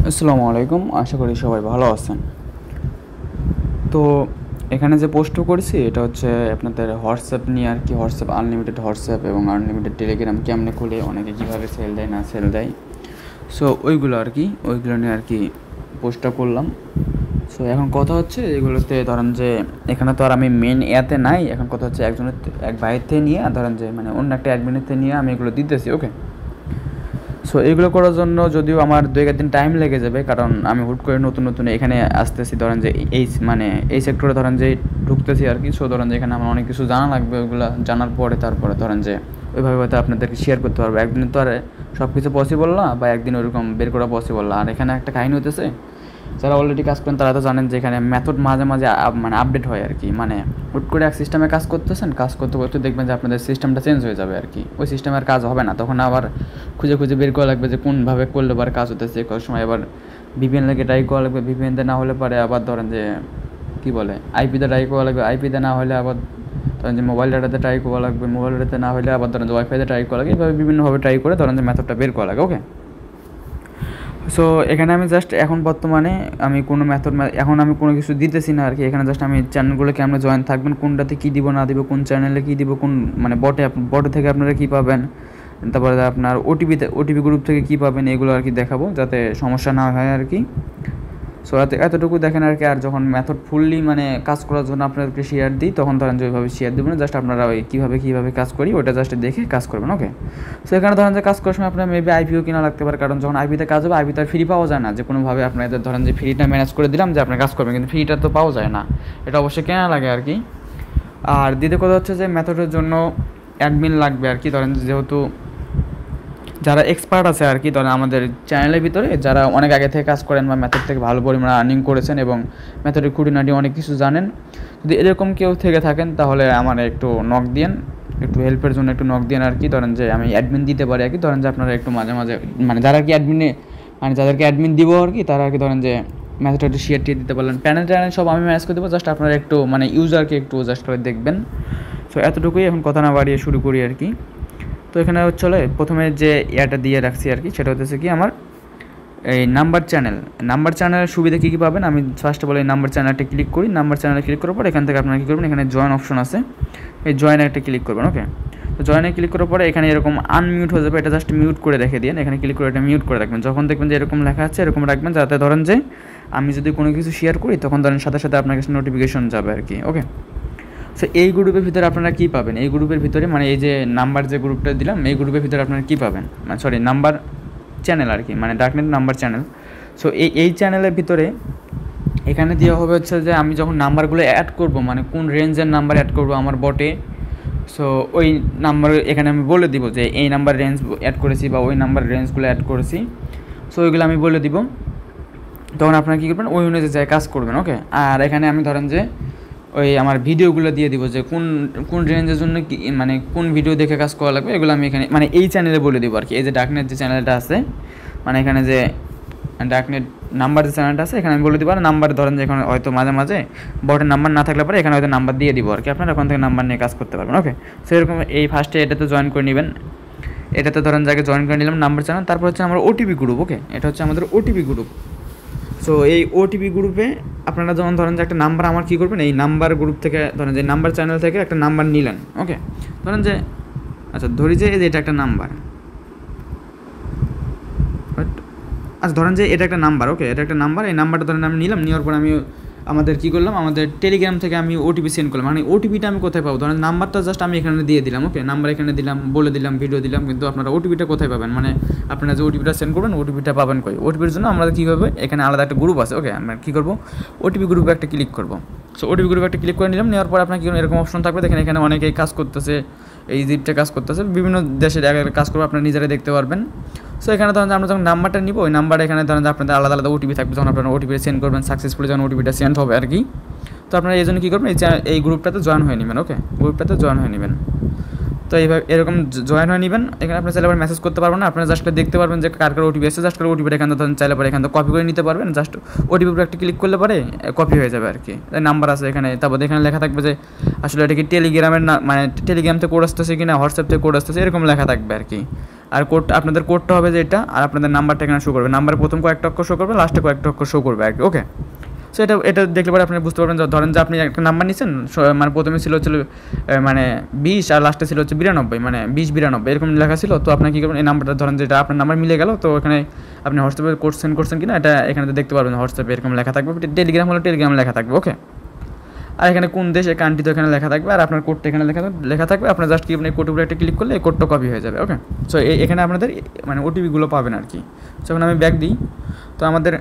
আসসালামু আলাইকুম, আশা করি সবাই ভালো আছেন। তো এখানে যে পোস্ট করেছি এটা হচ্ছে আপনাদের হোয়াটসঅ্যাপ নিয়ে আর কি। হোয়াটসঅ্যাপ আনলিমিটেড হোয়াটসঅ্যাপ এবং আনলিমিটেড টেলিগ্রাম কেমনে খুলে অনেকে কীভাবে সেল দেয় না সেল দেয়, সো ওইগুলো আর কি, ওইগুলো নিয়ে আর কি পোস্টটা করলাম। সো এখন কথা হচ্ছে এগুলোতে ধরেন যে এখানে তো আর আমি মেন ইয়াতে নাই, এখন কথা হচ্ছে এক ভাইয়ের থেকে নিয়ে ধরেন যে মানে অন্য একটা অ্যাডমিনের থেকে নিয়ে আমি এগুলো দিতেছি। ওকে, সো এইগুলো করার জন্য যদিও আমার 2-1 দিন টাইম লেগে যাবে, কারণ আমি হুট করে নতুন নতুন এখানে আসতেছি। ধরেন যে এই সেক্টরে ধরেন যে ঢুকতেছি আর কি। সো ধরেন যে এখানে আমার অনেক কিছু জানা লাগবে, ওইগুলো জানার পরে তারপরে ধরেন যে ওইভাবে হয়তো আপনাদেরকে শেয়ার করতে পারবো। একদিনে তো আর সব কিছু পসিবল না, বা একদিন ওইরকম বের করা পসিবল না। আর এখানে একটা কাহিনী হতেছে, যারা অলরেডি কাজ করেন তারা তো জানেন যে এখানে মেথড মাঝে মাঝে মানে আপডেট হয় আর কি। মানে হুট করে এক সিস্টেমে কাজ করতেছেন, কাজ করতে করতে দেখবেন যে আপনাদের সিস্টেমটা চেঞ্জ হয়ে যাবে আর কি। ওই সিস্টেমে আর কাজ হবে না, তখন আবার খুঁজে খুঁজে বের করা লাগবে যে কোনভাবে করলে আবার কাজ হতেছে। কোনো সময় আবার ভিপিএন লাগে ট্রাই করা লাগবে, ভিপিএনতে না হলে পারে আবার ধরেন যে কী বলে আইপিতে ট্রাই করা লাগবে, আইপিতে না হলে আবার ধরেন যে মোবাইল ডাটাতে ট্রাই করা লাগবে, মোবাইল ডাটাতে না হলে আবার ধরেন যে ওয়াইফাইতে ট্রাই করা লাগে। এইভাবে বিভিন্নভাবে ট্রাই করে ধরেন যে মেথডটা বের করা লাগে। ওকে, সো এখানে আমি জাস্ট এখন বর্তমানে আমি কোনো এখন আমি কোনো কিছু দিতেছি না আর কি। এখানে জাস্ট আমি চ্যানেলগুলো কেমন জয়েন থাকবেন, কোনটাতে কী দিব না দিব, কোন চ্যানেলে কী দিব, কোন মানে বটে থেকে আপনারা কী পাবেন, তারপরে আপনার ওটিপি গ্রুপ থেকে কী পাবেন, এগুলো আর কি দেখাবো যাতে সমস্যা না হয় আর কি। সো এতটুকু দেখেন আর কি। আর যখন মেথড ফুললি মানে কাজ করার জন্য আপনাদেরকে শেয়ার দিই, তখন ধরেন যে ওইভাবে শেয়ার দেবেন না, জাস্ট আপনারা ওই কীভাবে কাজ করি ওটা জাস্ট দেখে কাজ করবেন। ওকে, সো এখানে ধরেন যে কাজ করার সময় আপনার মেবি আইপিও কিনা লাগতে পারে, কারণ যখন আইপিতে কাজ হবে আইপিতে আর ফ্রি পাওয়া যায় না। যে কোনোভাবে আপনাদের ধরেন যে ফ্রিটা ম্যানেজ করে দিলাম যে আপনার কাজ করবেন, কিন্তু ফ্রিটা তো পাওয়া যায় না, এটা অবশ্যই কেনা লাগে আর কি। আর দ্বিতীয় কথা হচ্ছে যে মেথডের জন্য অ্যাডমিন লাগবে আর কি। ধরেন যেহেতু যারা এক্সপার্ট আছে আর কি, ধরেন আমাদের চ্যানেলের ভিতরে যারা অনেক আগে থেকে কাজ করেন বা মেথড থেকে ভালো পরিমাণে আর্নিং করেছেন এবং মেথডের খুঁটিনাটি অনেক কিছু জানেন, যদি এরকম কেউ থেকে থাকেন তাহলে আমার একটু নক দিয়েন, একটু হেল্পের জন্য একটু নক দিয়েন আর কি। ধরেন যে আমি অ্যাডমিন দিতে পারি আর কি। ধরেন যে আপনারা একটু মাঝে মাঝে মানে যারা কি যাদেরকে অ্যাডমিন দিব আর কি, তারা আর কি ধরেন যে মেথডটা একটু শেয়ার টিয়ে দিতে পারলেন। প্যানেল সব আমি ম্যানেজ করে দেবো, জাস্ট আপনারা একটু মানে ইউজারকে একটু জাস্ট করে দেখবেন। সো এতটুকুই, এখন কথা না বাড়িয়ে শুরু করি আর কি। তো এখানে হচ্ছে প্রথমে যে ইয়াটা দিয়ে রাখছি আর কি, সেটা হচ্ছে কি আমার এই নাম্বার চ্যানেলের সুবিধা কী কী পাবেন। আমি ফার্স্টে বলে এই নাম্বার চ্যানেলটা ক্লিক করি। নাম্বার চ্যানেলে ক্লিক করার পর এখান থেকে আপনারা কী করবেন, এখানে জয়েন অপশন আছে, এই জয়েনে একটা ক্লিক করবেন। ওকে, তো জয়েনে ক্লিক করার পরে এখানে এরকম আনমিউট হয়ে যাবে, এটা জাস্ট মিউট করে রেখে দিন। এখানে ক্লিক করে এটা মিউট করে রাখবেন। যখন দেখবেন যে এরকম লেখা আছে এরকম রাখবেন, যাতে ধরেন যে আমি যদি কোনো কিছু শেয়ার করি তখন ধরেন সাথে সাথে আপনার কাছে নোটিফিকেশন যাবে আর কি। ওকে, সো এই গ্রুপের ভিতরে আপনারা কী পাবেন, এই গ্রুপের ভিতরে মানে এই যে নাম্বার যে গ্রুপটা দিলাম এই গ্রুপের ভিতরে আপনারা কী পাবেন, মানে সরি নাম্বার চ্যানেল আর কি, মানে ডার্কনেট নাম্বার চ্যানেল। সো এই চ্যানেলের ভিতরে এখানে দেওয়া হবে হচ্ছে যে আমি যখন নাম্বারগুলো অ্যাড করব, মানে কোন রেঞ্জের নাম্বার অ্যাড করব আমার বটে, সো ওই নাম্বার এখানে আমি বলে দিব যে এই নাম্বার রেঞ্জ অ্যাড করেছি বা ওই নাম্বার রেঞ্জগুলো অ্যাড করেছি। সো ওইগুলো আমি বলে দিব, তখন আপনারা কী করবেন ওই অনুযায়ী কাজ করবেন। ওকে, আর এখানে আমি ধরেন যে ওই আমার ভিডিওগুলো দিয়ে দিব যে কোন রেঞ্জের জন্য কি মানে কোন ভিডিও দেখে কাজ করা লাগবে, এগুলো আমি এখানে মানে এই চ্যানেলে বলে দিব আর কি। এই যে ডার্কনেট যে চ্যানেলটা আছে, মানে এখানে যে ডার্কনেট নাম্বার যে চ্যানেলটা আছে এখানে আমি বলে দিব। আর নাম্বার ধরেন যে এখানে হয়তো মাঝে মাঝে বটের নাম্বার না থাকলে পরে এখানে হয়তো নাম্বার দিয়ে দিব আর কি, আপনারা ওখান থেকে নাম্বার নিয়ে কাজ করতে পারবেন। ওকে, সেরকম এই ফার্স্টে এটাতে জয়েন করে নেবেন। এটাতে ধরেন যাকে জয়েন করে নিলাম নাম্বার চ্যানেল, তারপর হচ্ছে আমার ওটিপি গ্রুপ। ওকে, এটা হচ্ছে আমাদের ওটিপি গ্রুপ। সো এই ওটিপি গ্রুপে আপনারা যেমন ধরেন যে একটা নাম্বার আমার কী করবেন, এই নাম্বার গ্রুপ থেকে ধরেন যে নাম্বার চ্যানেল থেকে একটা নাম্বার নিলেন। ওকে, ধরেন যে আচ্ছা ধরি যে এটা একটা নাম্বার, আচ্ছা ধরেন যে এটা একটা নাম্বার। ওকে, এটা একটা নাম্বার, এই নাম্বারটা ধরেন আমি নিলাম, নেওয়ার পর আমি আমাদের কী করলাম, আমাদের টেলিগ্রাম থেকে আমি ওটিপি সেন্ড করলাম। মানে ওটিপিটা আমি কোথায় পাবো, ধরেন নাম্বারটা জাস্ট আমি এখানে দিয়ে দিলাম। ওকে, নাম্বার এখানে দিলাম, বলে দিলাম, ভিডিও দিলাম, কিন্তু আপনারা ওটিপিটা কোথায় পাবেন, মানে আপনারা যে ওটিপিটা সেন্ড করবেন ওটিপিটা পাবেন কই। ওটিপির জন্য আমরা কী করবো, এখানে আলাদা একটা গ্রুপ আছে। ওকে, আমরা কী করবো ওটিপি গ্রুপে একটা ক্লিক করবো। সো ওটিপি গ্রুপে একটা ক্লিক করে নিলাম, নেওয়ার পর আপনার কী এরকম অপশন থাকবে, দেখেন এখানে অনেকেই কাজ করতেছে, এই জিপটা কাজ করতেছে, বিভিন্ন দেশের জায়গায় কাজ করবে, আপনারা নিজেরা দেখতে পারবেন। সো এখানে ধরেন আমরা যখন নাম্বারটা নিব, ওই নাম্বারে এখানে ধরেন যে আপনাদের আলাদা আলাদা ওটিপি থাকবে, যখন আপনারা ওটিপি সেন্ড করবেন সাকসেসফুলি যখন ওটিপিটা সেন্ড হবে আর কি। তো আপনারা এই জন্য কী করবেন, এই গ্রুপটাতে জয়েন হয়ে নেবেন। ওকে, গ্রুপটাতে জয়েন হয়ে নেবেন। তো এইভাবে এরকম জয়েন হয়ে নেবেন। এখানে আপনার চাইলে আবার মেসেজ করতে পারবেন না, আপনারা জাস্ট দেখতে পারবেন যে কার ওটিপি এসেছে, জাস্ট করে ওটিপিটা এখানে ধরেন চাইলে পরে এখানে কপি করে নিতে পারবেন। জাস্ট ওটিপির উপরে একটা ক্লিক করলে পরে কপি হয়ে যাবে আর কি। নাম্বার আছে এখানে, তারপর এখানে লেখা থাকবে যে আসলে এটা কি টেলিগ্রামের না, মানে টেলিগ্রাম থেকে কোড আসতেছে কিনা, হোয়াটসঅ্যাপ থেকে কোড আসতেছে, এরকম লেখা থাকবে আর কি। আর কোডটা আপনাদের কোডটা হবে যে এটা, আর আপনাদের নাম্বারটা এখানে শো করবে, নাম্বার প্রথম কয়েকটা অক্ষর শো করবে, লাস্টে কয়েকটা অক্ষর শো করবে আর কি। ওকে, সো এটা দেখলে পরে আপনি বুঝতে পারবেন, ধরেন যে আপনি একটা নাম্বার নিচ্ছেন, মানে প্রথমে ছিল মানে 20 আর লাস্টে ছিল হচ্ছে 92, মানে 20-92 এরকম লেখা ছিল। তো আপনি কী করবেন, এই নাম্বারটা ধরেন যেটা আপনার নাম্বার মিলে গেল, তো এখানে আপনি হোয়াটসঅ্যাপে কোড সেন্ড করছেন কিনা এটা এখানে দেখতে পারবেন, হোয়াটসঅ্যাপে এরকম লেখা থাকবে, টেলিগ্রাম হলে টেলিগ্রাম লেখা থাকবে। ওকে, আর এখানে কোন দেশ, এই কান্ট্রি তো এখানে লেখা থাকবে, আর আপনার কোডটা এখানে লেখা থাকবে। আপনার জাস্ট কি আপনি কোডের উপরে একটা ক্লিক করলে এই কোডটা কপি হয়ে যাবে। ওকে, সো এখানে আপনাদের মানে ওটিপিগুলো পাবেন আর কি। সো এখন আমি ব্যাক দিই, তো আমাদের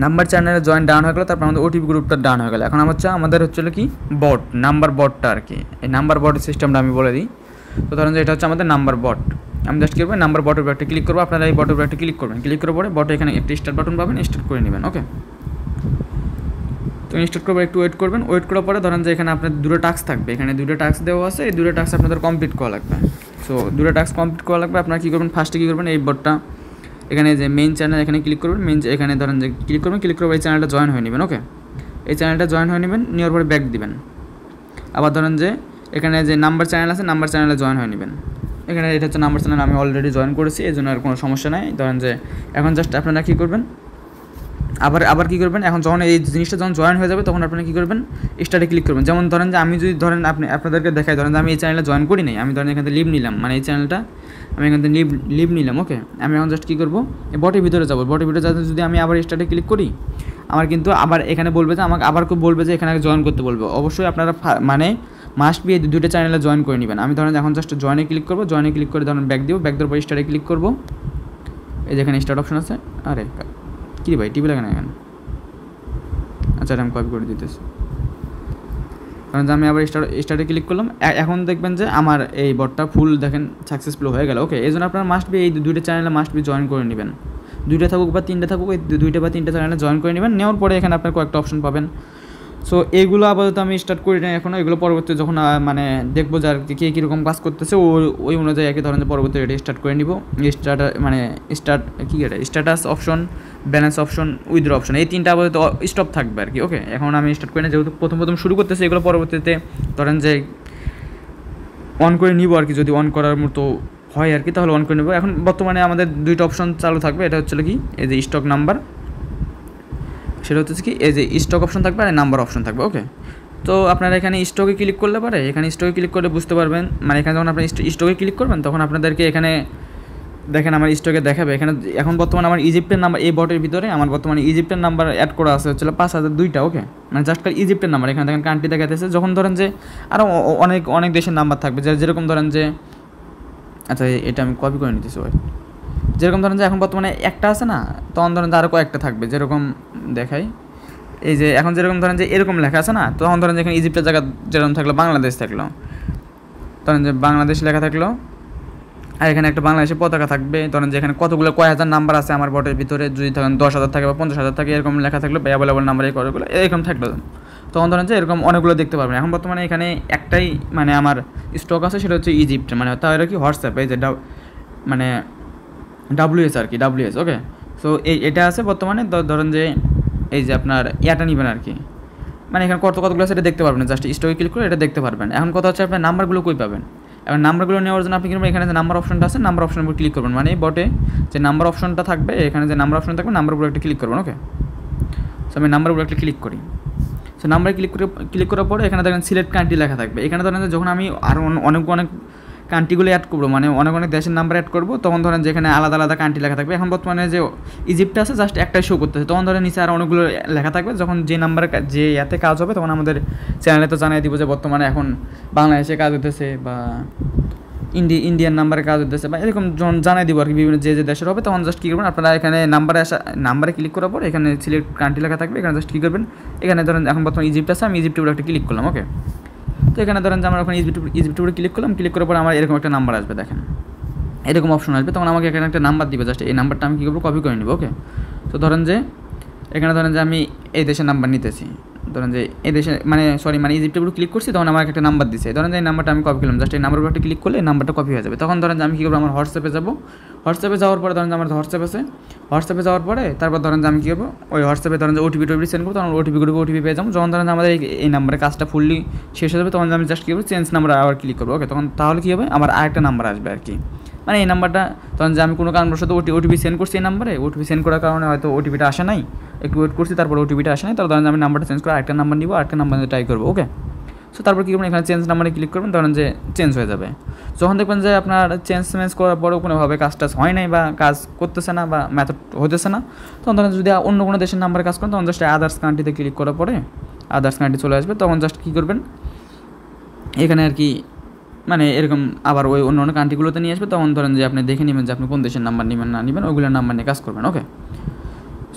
নাম্বার চ্যানেলে জয়েন ডাউন হয়ে গেলো, তারপর আমাদের ওটিপি গ্রুপটা ডাউন হয়ে গেলো। এখন আমাদের হচ্ছিলো কি বট, নাম্বার বটটা আর কি। এই নাম্বার বটের সিস্টেমটা আমি বলে দিই। তো ধরেন যে এটা হচ্ছে আমাদের নাম্বার বট। আমি জাস্ট কী করবো, নাম্বার বটের উপর একটা ক্লিক করবো। আপনারা এই বটের উপর একটা ক্লিক করবেন, ক্লিক করার পরে বটে এখানে একটা স্টার্ট বাটন পাবেন, স্টার্ট করে নেবেন। ওকে, তো ইনস্টল করবো, একটু ওয়েট করবেন। ওয়েট করার পরে ধরেন যে এখানে আপনার দুটো টাস্ক থাকবে, এখানে দুটো টাস্ক দেওয়া আছে, এই দুটো টাস্ক আপনাদের কমপ্লিট করা লাগবে। সো দুটো টাস্ক কমপ্লিট করা লাগবে। আপনারা কী করবেন, ফার্স্টে কী করবেন, এই বটটা এখানে যে মেইন চ্যানেল এখানে ক্লিক করবেন, এখানে ধরেন যে ক্লিক করবেন, ক্লিক করবেন এই চ্যানেলটা জয়েন হয়ে নেবেন। ওকে, এই চ্যানেলটা জয়েন হয়ে নেবেন, নেওয়ার পরে ব্যাক দিবেন। আবার ধরেন যে এখানে যে নাম্বার চ্যানেল আছে, নাম্বার চ্যানেলে জয়েন হয়ে নেবেন। এখানে এটা হচ্ছে নাম্বার চ্যানেল, আমি অলরেডি জয়েন করেছি, এই জন্য আর কোনো সমস্যা নাই। ধরেন যে এখন জাস্ট আপনারা কী করবেন, আবার কী করবেন, এখন যখন এই জিনিসটা যখন জয়েন হয়ে যাবে তখন আপনারা কী করবেন, স্টার্টে ক্লিক করবেন। যেমন ধরেন যে আমি যদি ধরেন আপনাদেরকে দেখাই, ধরেন যে আমি এই চ্যানেলে জয়েন করি নাই, আমি ধরেন এখান থেকে লিভ নিলাম, মানে এই চ্যানেলটা আমি এখান থেকে লিভ নিলাম। ওকে, আমি এখন জাস্ট কী করবো, বটের ভিতরে যাবো। বটের ভিতরে যাতে যদি আমি আবার স্টার্টে ক্লিক করি, আমার কিন্তু আবার এখানে বলবে যে আমাকে আবার বলবে যে এখানে জয়েন করতে বলবে। অবশ্যই আপনারা মানে মাস্ট বি এই দুটো চ্যানেলে জয়েন করে নেবেন। আমি ধরেন এখন জাস্ট জয়েনে ক্লিক করবো, জয়েনে ক্লিক করে ধরেন ব্যাক দিব, ব্যাক দেওয়ার পর স্টার্টে ক্লিক করবো। এই যেখানে স্টার্ট অপশন আছে, আরে কী ভাই টিভি লাগে না এখানে, আচ্ছা আমি কপি করে দিতেছি। কারণ যে আমি আবার স্টার্টে ক্লিক করলাম, এখন দেখবেন যে আমার এই বটটা ফুল দেখেন সাকসেসফুল হয়ে গেল। ওকে, এই জন্য আপনার মাস্ট বি এই দুইটা চ্যানেলে মাস্ট বি জয়েন করে নেবেন। দুইটা থাকুক বা তিনটে থাকুক, এই দুইটা বা তিনটা চ্যানেলে জয়েন করে নেবেন। নেওয়ার পরে এখানে আপনার কয়েকটা অপশন পাবেন। সো এইগুলো আপাতত আমি স্টার্ট করি না এখনও, এগুলো পরবর্তী যখন মানে দেখবো যে আর কে কীরকম কাজ করতেছে ওই অনুযায়ী আর কি ধরেন যে পরবর্তী এটা স্টার্ট করে নিব। Status option, balance option, withdraw option, এই তিনটা আপাতত স্টপ থাকবে আর কি। ওকে, এখন আমি স্টার্ট করি না, যেহেতু প্রথম শুরু করতেছি, এগুলো পরবর্তীতে ধরেন যে অন করে নিব আর কি, যদি অন করার মতো হয় আর কি তাহলে অন করে নেব। এখন বর্তমানে আমাদের দুইটা অপশন চালু থাকবে, এটা হচ্ছে কি এই যে স্টক নাম্বার, সেটা হচ্ছে কি এই যে স্টক অপশন থাকবে আর নাম্বার অপশন থাকবে। ওকে, তো আপনারা এখানে স্টকে ক্লিক করলে পারে, এখানে স্টকে ক্লিক করলে বুঝতে পারবেন, মানে এখানে যখন আপনি স্টকে ক্লিক করবেন তখন আপনাদেরকে এখানে দেখেন আমার স্টকে দেখাবে। এখানে এখন বর্তমানে আমার ইজিপ্টের নাম্বার, এই বটের ভিতরে আমার বর্তমানে ইজিপ্টের নাম্বার অ্যাড করা আছে হচ্ছে 5002টা। ওকে, মানে জাস্ট ইজিপ্টের নাম্বার, এখানে দেখেন কান্ট্রি দেখাতেছে। যখন ধরেন যে আরও অনেক দেশের নাম্বার থাকবে, যেরকম ধরেন যে, আচ্ছা এটা আমি কপি করে নিতেছি ভাই, যেরকম ধরেন যে এখন বর্তমানে একটা আছে না, তখন ধরেন যে আরও কয়েকটা থাকবে, যেরকম দেখাই এই যে এখন যেরকম ধরেন যে এরকম লেখা আছে না, তখন ধরেন যে এখানে ইজিপ্টের জায়গা যেরকম থাকলো বাংলাদেশ থাকলো, ধরেন যে বাংলাদেশ লেখা থাকলো, আর এখানে একটা বাংলাদেশের পতাকা থাকবে। ধরেন যে এখানে কতগুলো কয় হাজার নাম্বার আছে আমার বটের ভিতরে, যদি ধরেন 10,000 থাকে বা 50,000 থাকে, এরকম লেখা থাকলো, অ্যাভেলেবল নাম্বার এই কতগুলো এরকম থাকলো, তখন ধরেন যে এরকম অনেকগুলো দেখতে পারবেন। এখন বর্তমানে এখানে একটাই মানে আমার স্টক আছে, সেটা হচ্ছে ইজিপ্ট, মানে তাহলে কি হোয়াটসঅ্যাপ, এই যে মানে WS আর কি, WS। ওকে, সো এটা আছে বর্তমানে। ধরেন যে এই যে আপনার ইয়াটা নেবেন আর কি, মানে এখানে কতগুলো আছে এটা দেখতে পারবেন, জাস্ট স্টকে ক্লিক করে এটা দেখতে পারবেন। এখন কথা হচ্ছে আপনার নাম্বারগুলো কই পাবেন। এখন নাম্বারগুলো নেওয়ার জন্য আপনি কিন্তু এখানে যে নাম্বার অপশনটা আছে, নাম্বার অপশনের উপর ক্লিক করবেন, মানে বটে যে নাম্বার অপশনটা থাকবে, এখানে যে নাম্বার অপশন থাকবে, নাম্বার উপর একটা ক্লিক করবেন। ওকে, সো আমি নাম্বার উপর একটা ক্লিক করি। সো নাম্বারে ক্লিক করার পরে এখানে দেখেন সিলেক্ট কান্ট্রি লেখা থাকবে। এখানে ধরেন যে যখন আমি আরও অনেক কান্ট্রিগুলো অ্যাড করবো, মানে অনেক দেশের নাম্বার অ্যাড করবো, তখন ধরেন যে এখানে আলাদা কান্ট্রি লেখা থাকবে। এখন বর্তমানে যে ইজিপ্ট আছে জাস্ট একটাই শো করতেছে, তখন ধরেন নিচে আর অনেকগুলো লেখা থাকবে। যখন যে নাম্বারে যে ইয়াতে কাজ হবে তখন আমাদের চ্যানেলে তো জানিয়ে দিব যে বর্তমানে এখন বাংলাদেশে কাজ হতেছে বা ইন্ডিয়ান নাম্বারে কাজ হতেছে, বা এরকম যখন জানিয়ে দিব আর কি বিভিন্ন যে দেশের হবে, তখন জাস্ট কী করবেন আপনারা এখানে নাম্বারে ক্লিক করার পর এখানে সিলেক্ট কান্ট্রি লেখা থাকবে, এখানে জাস্ট কী করবেন, এখানে ধরেন এখন বর্তমানে ইজিপ্ট আছে, আমি ইজিপ্টের উপর একটা ক্লিক করলাম। ওকে, তো এখানে ধরেন যে আমরা ওখানে ইজিপ্টের উপরে ক্লিক করলাম, ক্লিক করার পর আমার এরকম একটা নাম্বার আসবে, দেখেন এরকম অপশন আসবে, তখন আমাকে এখানে একটা নাম্বার দিবে, জাস্ট এই নাম্বারটা আমি কী করবো, কপি করে নিব। ওকে, তো ধরেন যে এখানে ধরেন যে আমি এই দেশের নাম্বার নিতেছি, ধরেন যে এই দেশে মানে ইজিপ্টের উপর ক্লিক করছি, তখন আমাকে একটা নাম্বার দিছে, ধরেন যে এই নাম্বারটা আমি কপি করলাম, জাস্ট এই নাম্বার উপর একটা ক্লিক করলে এই নাম্বারটা কপি হয়ে যাবে। তখন ধরেন যে আমি কী করবো, আমার হোয়াটসঅ্যাপে যাবো, হোয়াটসঅ্যাপে যাওয়ার পরে ধরেন যে আমার হোয়াটসঅ্যাপ আছে, হোয়াটসঅ্যাপে যাওয়ার পরে তারপর ধরেন যে আমি কী করবো, ওই হোয়াটসঅ্যাপে ধরেন যে ওটিপি সেন্ড করবো, তখন ওটিপি পেয়ে যাবো। যখন ধরেন আমাদের এই নাম্বারে কাজটা ফুললি শেষ হয়ে যাবে, তখন আমি জাস্ট কী করবো, চেঞ্জ নাম্বার আবার ক্লিক করবো। ওকে, তখন তাহলে কী হবে, আমার আরেকটা নাম্বার আসবে আর কি, মানে এই নাম্বারটা তখন যে আমি কোনো কারণবশত ওটিপি সেন্ড করছি এই নাম্বারে, ওটিপি সেন্ড করার কারণে হয়তো ওটিপিটা আসে নাই, একটু ওয়েট করছি, তারপর ওটিপিটা আসে নাই, তাহলে ধরেন আমি নাম্বারটা চেঞ্জ করে আরেকটা নাম্বার নিব, আরেকটা নাম্বার ট্রাই করবো। ওকে, সো তারপর কী করবেন, এখানে চেঞ্জ নাম্বারে ক্লিক করবেন, ধরেন যে চেঞ্জ হয়ে যাবে। যখন দেখবেন যে আপনার চেঞ্জ করার পরেও কোনোভাবে কাজ টাজ হয় নাই বা কাজ করতেছে না বা মেথড হতেছে না, তখন ধরেন যদি অন্য কোনো দেশের নাম্বারে কাজ করেন, তখন জাস্ট আদার্স কান্ট্রিতে ক্লিক করার পরে আদার্স কান্ট্রি চলে আসবে। তখন জাস্ট কী করবেন, এখানে আর কি মানে এরকম আবার ওই অন্য অন্য কান্ট্রিগুলোতে নিয়ে আসবে। তখন ধরেন যে আপনি দেখে নেবেন যে আপনি কোন দেশের নাম্বার নেবেন না নেবেন, ওইগুলোর নাম্বার নিয়ে কাজ করবেন। ওকে,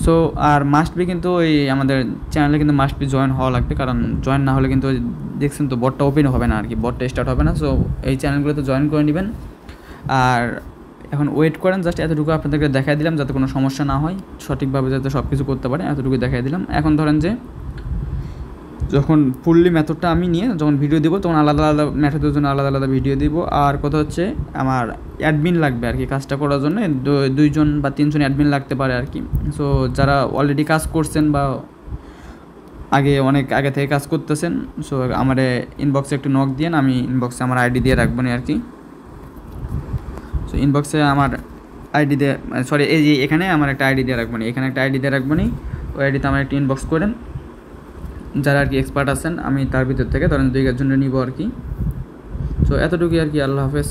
সো আর মাস্ট বি কিন্তু ওই আমাদের চ্যানেলে কিন্তু মাস্ট বি জয়েন হওয়া লাগবে, কারণ জয়েন না হলে কিন্তু দেখছেন তো বটটা ওপেন হবে না আর কি, বটটা স্টার্ট হবে না। সো এই চ্যানেলগুলোতে জয়েন করে নেবেন। আর এখন ওয়েট করেন, জাস্ট এতটুকু আপনাদেরকে দেখাই দিলাম যাতে কোনো সমস্যা না হয়, সঠিকভাবে যাতে সব কিছু করতে পারে, এতটুকু দেখাই দিলাম। এখন ধরেন যে যখন ফুললি মেথডটা আমি নিয়ে যখন ভিডিও দেবো, তখন আলাদা আলাদা মেথডের জন্য আলাদা আলাদা ভিডিও দিব। আর কথা হচ্ছে আমার অ্যাডমিন লাগবে আর কি কাজটা করার জন্য, 2জন বা 3জন অ্যাডমিন লাগতে পারে আর কি। সো যারা অলরেডি কাজ করছেন বা অনেক আগে থেকে কাজ করতেছেন, সো আমার ইনবক্সে একটু নক দিয়ে, আমি ইনবক্সে আমার আইডি দিয়ে রাখবো না আর কি। সো ইনবক্সে আমার আইডি দিয়ে, সরি এই যে এখানে আমার একটা আইডি দিয়ে রাখবো না, এখানে একটা আইডি দিয়ে রাখবো না, ওই আইডিতে আমার একটা ইনবক্স করেন যারা আর কি এক্সপার্ট আছেন, আমি তার ভিতর থেকে ধরেন 2 জনের নিব আর কি। সো এতটুকুই আর কি, আল্লাহ হাফেজ।